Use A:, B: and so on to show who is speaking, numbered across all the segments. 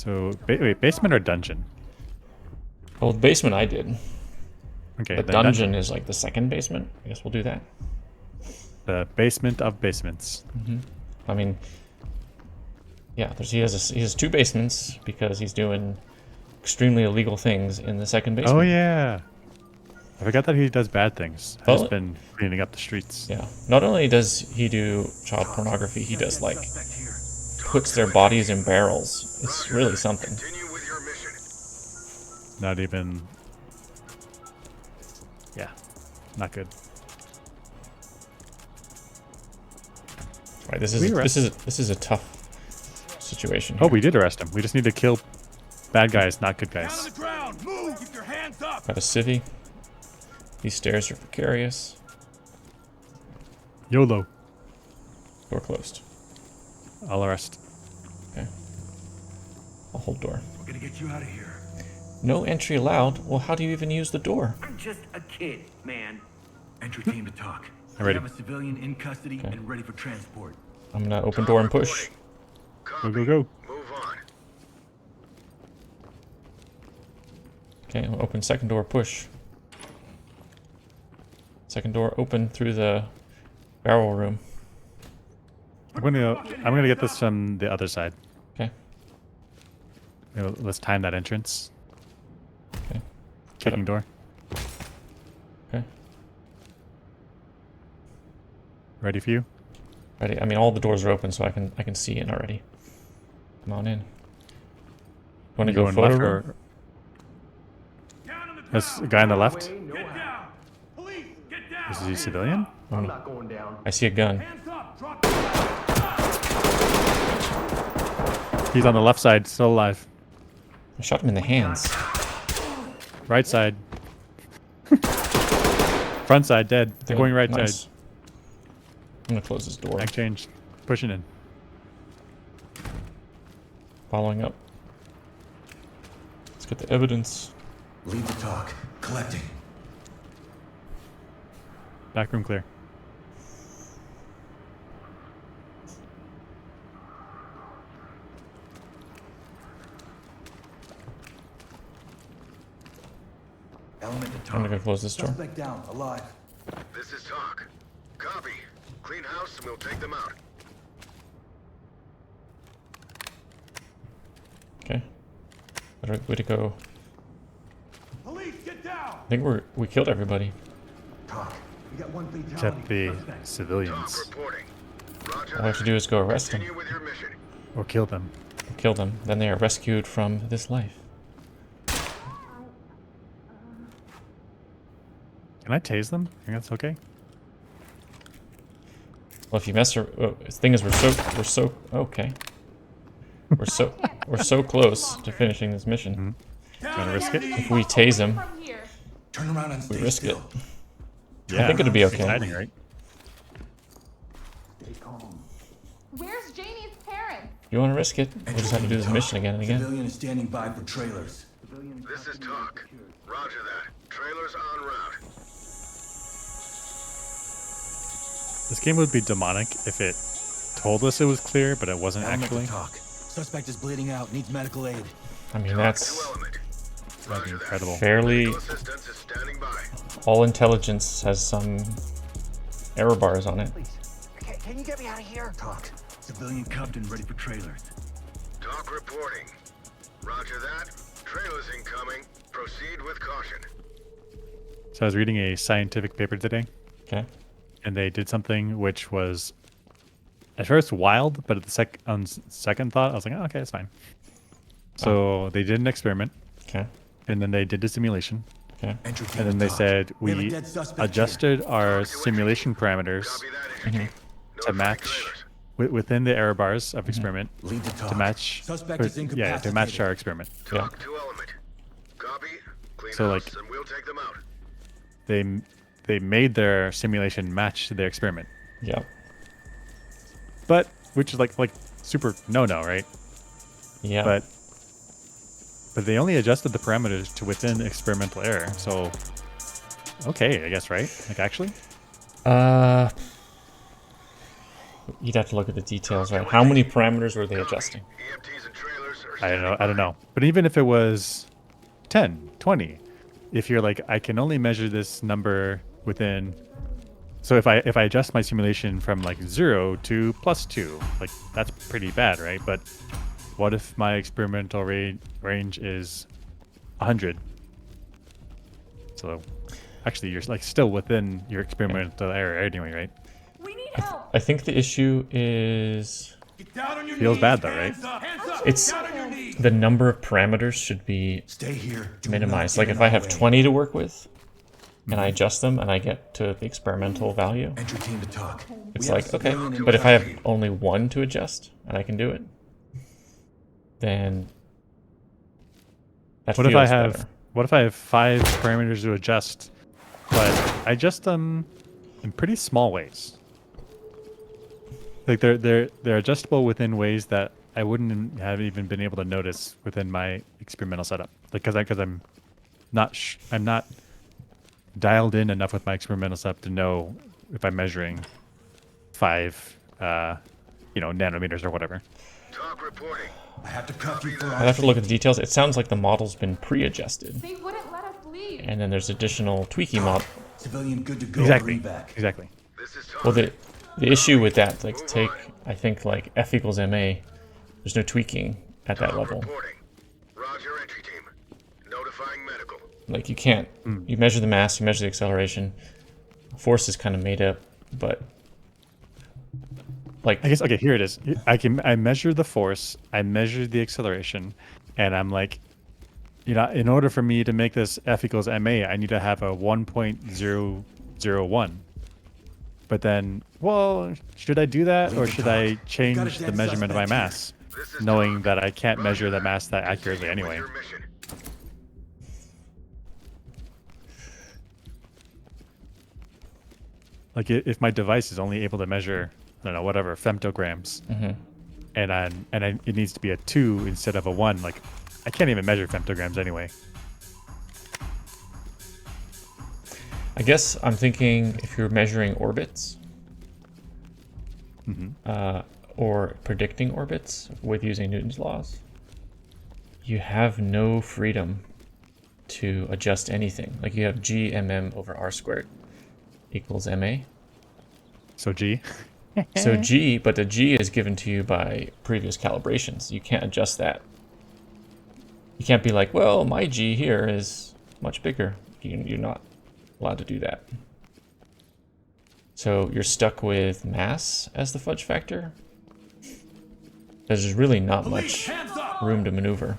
A: So, wait, basement or dungeon?
B: Well, the basement I did.
A: Okay,
B: The
A: then
B: dungeon is like the second basement. I guess we'll do that.
A: The basement of basements.
B: I mean, yeah, he has two basements because he's doing extremely illegal things in the second basement.
A: Oh yeah, I forgot that he does bad things. Has been cleaning up the streets.
B: Yeah. Not only does he do child pornography, he does like puts their bodies in barrels. It's really something.
A: Not even. Yeah, not good.
B: Right. This is a tough situation.
A: Oh,
B: Here.
A: we did arrest him. We just need to kill bad guys, not good guys.
B: Got a civvy. These stairs are precarious.
A: YOLO.
B: Door closed.
A: I'll arrest.
B: Okay. I'll hold door.
C: We're gonna get you out of here.
B: No entry allowed. Well, how do you even use the door?
C: I'm just a kid, man. Entry team to talk.
A: I'm ready.
C: We have a civilian in custody and ready for transport.
B: I'm gonna open door and push.
A: Go, go, go.
D: Move on.
B: Okay, I'll open second door, push. Second door open through the barrel room.
A: I'm gonna get this from the other side.
B: Okay.
A: Let's time that entrance.
B: Okay.
A: Kicking door.
B: Okay.
A: Ready for you?
B: Ready. I mean, all the doors are open, so I can see in already. Come on in. Want to go
A: going
B: photo
A: left
B: room?
A: or? This guy on the left.
C: Get down! Police, get down!
A: Is he a civilian?
C: I'm not going down.
B: I see a gun.
C: Hands up! Drop
A: He's on the left side, still alive.
B: I shot him in the hands.
A: Right side. Front side, dead. They're going right
B: Nice.
A: side.
B: I'm gonna close this door.
A: Back change. Pushing in.
B: Following up. Let's get the evidence.
C: Lead the talk. Collecting.
A: Back room clear.
C: Element to talk.
B: I'm gonna go close this door.
C: Suspect down, alive.
D: This is talk. Copy. Clean house and we'll take them out.
B: Okay. Way to go.
C: Police, get down!
B: I think we killed everybody.
C: Talk. We got one fatality.
A: Except the
C: Suspect.
A: civilians.
D: Talk reporting. Roger
B: All I have to
D: that.
B: do is go arrest them,
D: Continue with your mission.
A: Or kill them.
B: kill them. Then they are rescued from this life.
A: Can I tase them? I think that's okay.
B: Well, if you mess her, oh, the thing is, we're so okay. We're so close to finishing this mission.
A: Do you want to risk it?
B: If we tase him,
C: Turn around and
B: we
C: stay
B: risk it.
C: still.
A: Yeah.
B: I think it'll be okay.
A: Exciting, right?
C: Stay calm.
E: Where's Janie's parents?
B: You want to risk it? We'll just have to do this mission again and again.
C: Civilian is standing by for trailers.
D: This is talk. Roger that. Trailers en route.
A: This game would be demonic if it told us it was clear, but it wasn't
C: Element
A: actually.
C: to talk. Suspect is bleeding out. Needs medical aid.
B: I mean,
D: To
B: that's
D: element.
A: That'd be
D: Roger that.
A: incredible.
B: fairly.
D: Medical assistance is standing by.
B: All intelligence has some error bars on it.
C: Can you get me out of here? Talk. Civilian cuffed and ready for trailers.
D: Talk reporting. Roger that. Trailers incoming. Proceed with caution.
A: So I was reading a scientific paper today,
B: Okay.
A: and they did something which was at first wild, but at the on second thought, I was like, oh, okay, it's fine. So they did an experiment,
B: Okay.
A: and then they did the simulation,
B: Okay.
C: Entry team
A: and then
C: to
A: they
C: talk.
A: said
C: We have a
A: we
C: dead suspect here.
A: adjusted our simulation parameters
D: Copy that, entry team.
A: to
D: Notify
A: match
D: trailers.
A: within the error bars of experiment
C: Lead the talk.
A: to match
C: Suspect is
A: yeah, to
C: incapacitated.
A: match our experiment.
B: Yeah.
D: Talk to element. Copy. Clean
A: So,
D: house
A: like-
D: and we'll take them out.
A: They made their simulation match their experiment,
B: Yeah.
A: but which is like super no, right?
B: Yeah.
A: But they only adjusted the parameters to within experimental error. So okay, I guess, right? Like actually,
B: You'd have to look at the details, right? How many parameters were they adjusting?
D: EMTs and trailers are
A: I don't know. But even if it was 10, 20, if you're like, I can only measure this number within. So if I adjust my simulation from like 0 to +2, like that's pretty bad, right? But what if my experimental range is 100? So actually, you're like still within your experimental error anyway, right?
E: We need help.
B: I think the issue is
C: Get down on your
A: Feels
C: knees.
A: bad though, right?
C: Hands up. Hands up.
B: it's
C: Down on your knees.
B: the number of parameters should be
C: Stay here. Do
B: minimized.
C: not
B: Like
C: get
B: if
C: in
B: I
C: our
B: have
C: way.
B: 20 to work with, and I adjust them, and I get to the experimental value,
C: Entry team to talk.
B: it's
C: We have
B: like, okay.
C: civilian
B: But if I have
C: infantry.
B: only 1 to adjust, and I can do it, then that
A: What
B: feels
A: if I have
B: better.
A: what if I have 5 parameters to adjust, but I adjust them in pretty small ways? Like they're adjustable within ways that I wouldn't have even been able to notice within my experimental setup. Like because I'm not dialed in enough with my experimental setup to know if I'm measuring 5 nanometers or whatever.
D: Talk reporting.
C: I have to cuff you for
B: I'd have to look at the details. It sounds like the model's been pre-adjusted,
E: They wouldn't let us leave.
B: and then there's additional tweaky mod.
C: Civilian good to go.
A: Exactly.
C: Evac.
A: Exactly.
D: This is talk.
B: Well, the issue with that, like take, I think like F equals ma, there's no tweaking at that
D: Talk
B: level.
D: reporting. Roger, entry team. Notifying medical.
B: Like you can't, you measure the mass, you measure the acceleration. Force is kind of made up, but like
A: I guess okay, here it is. I measure the force, I measure the acceleration, and I'm like, in order for me to make this F equals ma, I need to have a 1.001. But then, well, should I do that or should I change the measurement of my mass,
D: This is
A: knowing
D: talk.
A: that I can't measure
D: Roger
A: the mass that accurately
D: Proceed with
A: anyway?
D: your mission.
A: Like if my device is only able to measure, I don't know, whatever, femtograms, and it needs to be a 2 instead of a 1, like I can't even measure femtograms anyway.
B: I guess I'm thinking if you're measuring orbits, or predicting orbits with using Newton's laws, you have no freedom to adjust anything. Like you have g/mm over r squared equals ma.
A: So G.
B: So g, but the g is given to you by previous calibrations. You can't adjust that. You can't be like, well, my g here is much bigger. You're not allowed to do that. So you're stuck with mass as the fudge factor. There's really not much
C: Hands up.
B: room to maneuver.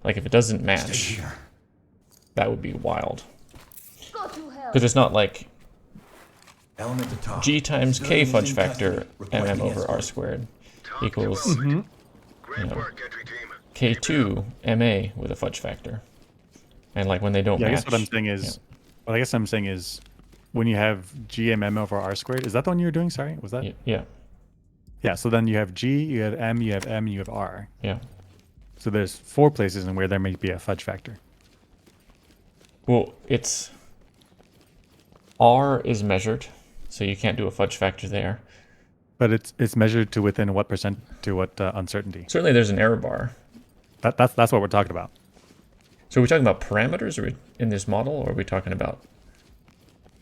B: Like if it doesn't
C: Stay
B: match,
C: here.
B: that would be wild.
E: Go to hell.
B: Because it's not like
C: Element to talk.
B: g times k
C: Civilians
B: fudge
C: in
B: factor
C: custody. Reporting
B: mm over
C: against
B: r
C: me.
B: squared
D: Talk to
B: equals
D: outlet. Great
B: you know,
D: work, entry team.
B: k2 ma with a fudge factor. And like when they don't
A: Yeah, I
B: match.
A: guess what I'm saying is, what I guess I'm saying is, when you have GMM over R squared, is that the one you were doing? Sorry, was that?
B: Yeah,
A: Yeah. So then you have G, you have M, you have M, you have R.
B: yeah.
A: So there's 4 places in where there may be a fudge factor.
B: Well, it's R is measured, so you can't do a fudge factor there.
A: But it's measured to within what percent to what uncertainty.
B: Certainly there's an error bar.
A: That's what we're talking about.
B: So are we talking about parameters in this model, or are we talking about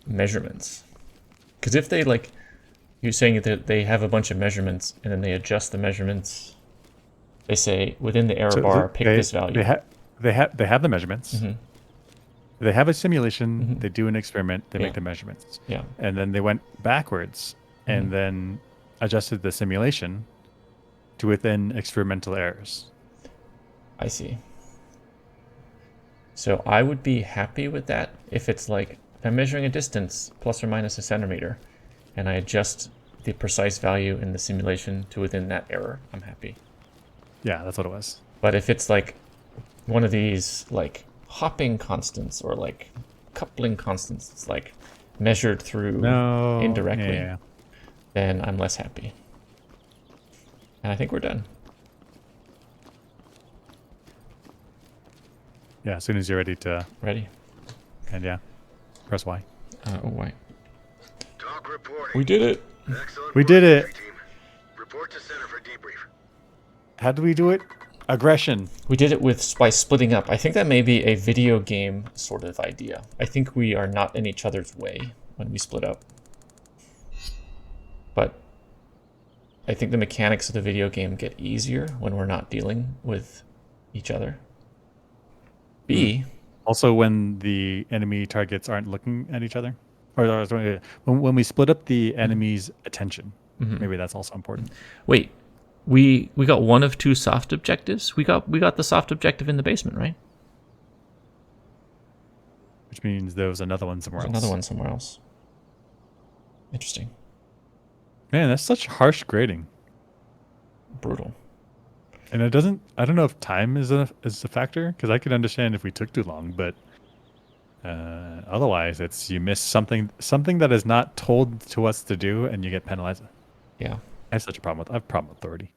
B: measurements? Because if they like, you're saying that they have a bunch of measurements and then they adjust the measurements. They say within the error
A: So
B: bar, pick this value.
A: They have the measurements. They have a simulation. They do an experiment. They
B: Yeah.
A: make the measurements.
B: Yeah.
A: And then they went backwards and then adjusted the simulation to within experimental errors.
B: I see. So I would be happy with that if it's like I'm measuring a distance plus or minus a centimeter, and I adjust the precise value in the simulation to within that error. I'm happy.
A: Yeah, that's what it was.
B: But if it's like one of these like hopping constants or like coupling constants, it's like measured through
A: No.
B: indirectly,
A: Yeah.
B: then I'm less happy. And I think we're done.
A: Yeah, as soon as you're ready to,
B: Ready?
A: and yeah, press Y.
B: Oh, wait.
D: Talk reporting.
B: We did it.
D: Excellent
A: We
D: work,
A: did it.
D: entry team. Report to center for debrief.
A: How do we do it? Aggression.
B: We did it by splitting up. I think that may be a video game sort of idea. I think we are not in each other's way when we split up. But I think the mechanics of the video game get easier when we're not dealing with each other. B.
A: Also, when the enemy targets aren't looking at each other, or when we split up the enemy's attention, maybe that's also important.
B: Wait, we got one of two soft objectives. We got the soft objective in the basement, right?
A: Which means there was another one somewhere
B: There's
A: else.
B: another one somewhere else. Interesting.
A: Man, that's such harsh grading.
B: Brutal.
A: And it doesn't. I don't know if time is a factor, because I could understand if we took too long, but otherwise, it's you miss something that is not told to us to do, and you get penalized.
B: Yeah.
A: I have such a problem with. I have a problem with authority.